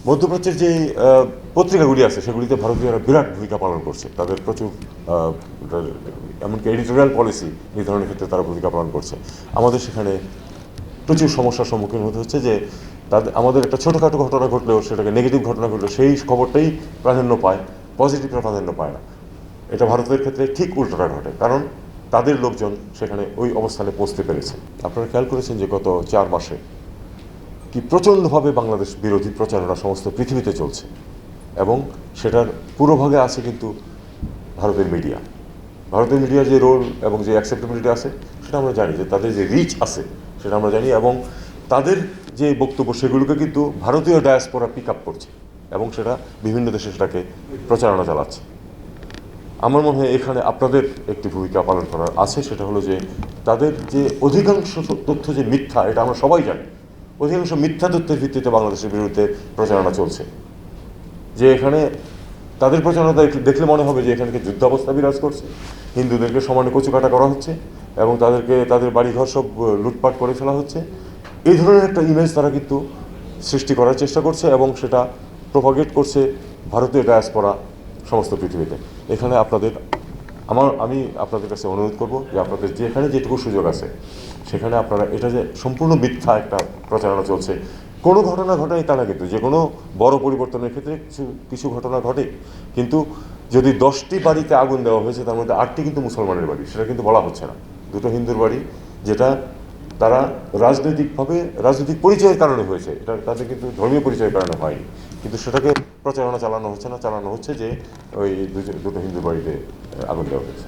মধ্যপ্রাচ্যের যে পত্রিকাগুলি আছে সেগুলিতে ভারতীয়রা বিরাট ভূমিকা পালন করছে, তাদের প্রচুর এমনকি এডিটোরিয়াল পলিসি নির্ধারণের ক্ষেত্রে তারা ভূমিকা পালন করছে। আমাদের সেখানে প্রচুর সমস্যার সম্মুখীন হতে হচ্ছে যে আমাদের একটা ছোটোখাটো ঘটনা ঘটলেও, সেটাকে নেগেটিভ ঘটনা ঘটলেও সেই খবরটাই প্রাধান্য পায়, পজিটিভটা প্রাধান্য পায় না। এটা ভারতের ক্ষেত্রে ঠিক উল্টোটা ঘটে, কারণ তাদের লোকজন সেখানে ওই অবস্থানে পৌঁছতে পেরেছে। আপনারা খেয়াল করেছেন যে গত 4 মাসে কি প্রচণ্ডভাবে বাংলাদেশ বিরোধী প্রচারণা সমস্ত পৃথিবীতে চলছে, এবং সেটার পুরোভাগে আছে কিন্তু ভারতের মিডিয়া। ভারতের মিডিয়ার যে রোল এবং যে অ্যাকসেপ্টেবিলিটি আছে সেটা আমরা জানি, যে তাদের যে রিচ আছে সেটা আমরা জানি, এবং তাদের যে বক্তব্য সেগুলোকে কিন্তু ভারতীয় ডায়াসপোরা পিক আপ করছে এবং সেটা বিভিন্ন দেশে সেটাকে প্রচারণা চালাচ্ছে। আমার মনে হয় এখানে আপনাদের একটি ভূমিকা পালন করার আছে, সেটা হলো যে তাদের যে অধিকাংশ তথ্য যে মিথ্যা, এটা আমরা সবাই জানি, অধিকাংশ মিথ্যা তথ্যের ভিত্তিতে বাংলাদেশের বিরুদ্ধে প্রচারণা চলছে। যে এখানে তাদের প্রচারণা দেখলে মনে হবে যে এখানে যুদ্ধাবস্থা বিরাজ করছে, হিন্দুদেরকে সমানে কচুকাটা করা হচ্ছে এবং তাদের বাড়িঘর সব লুটপাট করে ফেলা হচ্ছে। এই ধরনের একটা ইমেজ তারা কিন্তু সৃষ্টি করার চেষ্টা করছে এবং সেটা প্রপাগেট করছে ভারতীয় ডায়াসপোরা সমস্ত পৃথিবীতে। এখানে আমি আপনাদের কাছে অনুরোধ করব যে আপনাদের যেখানে যেটুকু সুযোগ আছে সেখানে আপনারা, এটা যে সম্পূর্ণ মিথ্যা একটা প্রচারণা চলছে, কোনো ঘটনা ঘটেনি তা না, কিন্তু যে কোনো বড় পরিবর্তনের ক্ষেত্রে কিছু কিছু ঘটনা ঘটে, কিন্তু যদি 10টি বাড়িতে আগুন দেওয়া হয়েছে তার মধ্যে 8টি কিন্তু মুসলমানের বাড়ি, সেটা কিন্তু বলা হচ্ছে না। 2টো হিন্দুর বাড়ি, যেটা তারা রাজনৈতিক পরিচয়ের কারণে হয়েছে, এটা তাদের কিন্তু ধর্মীয় পরিচয়ের কারণে হয়নি, কিন্তু সেটাকে প্রচারণা চালানো হচ্ছে যে ওই 2টো হিন্দু বাড়িতে আগুন দেওয়া হয়েছে।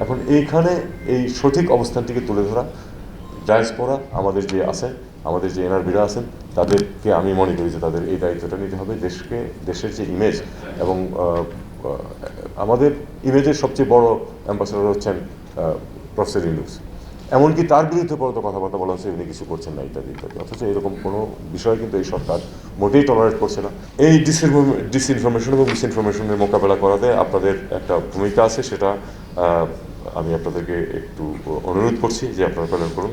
এখন এইখানে এই সঠিক অবস্থানটিকে তুলে ধরা, ডায়াসপোরা আমাদের যে আছেন, আমাদের যে এনআরবিরা আছেন, তাদেরকে আমি মনে করি যে তাদের এই দায়িত্বটা নিতে হবে। দেশের যে ইমেজ, এবং আমাদের ইমেজের সবচেয়ে বড় অ্যাম্বাসেডর হচ্ছেন প্রফেসর ইউনূস। এমনকি তার বিরুদ্ধে পর্যন্ত কথাবার্তা বলা হচ্ছে উনি কিছু করছেন না, ইত্যাদি ইত্যাদি। অথচ এরকম কোনো বিষয় কিন্তু এই সরকার মোটেই টলারেট করছে না। এই ডিসইনফরমেশন এবং মিসইনফরমেশনের মোকাবেলা করাতে আপনাদের একটা ভূমিকা আছে, সেটা আমি আপনাদেরকে একটু অনুরোধ করছি যে আপনারা পালন করুন।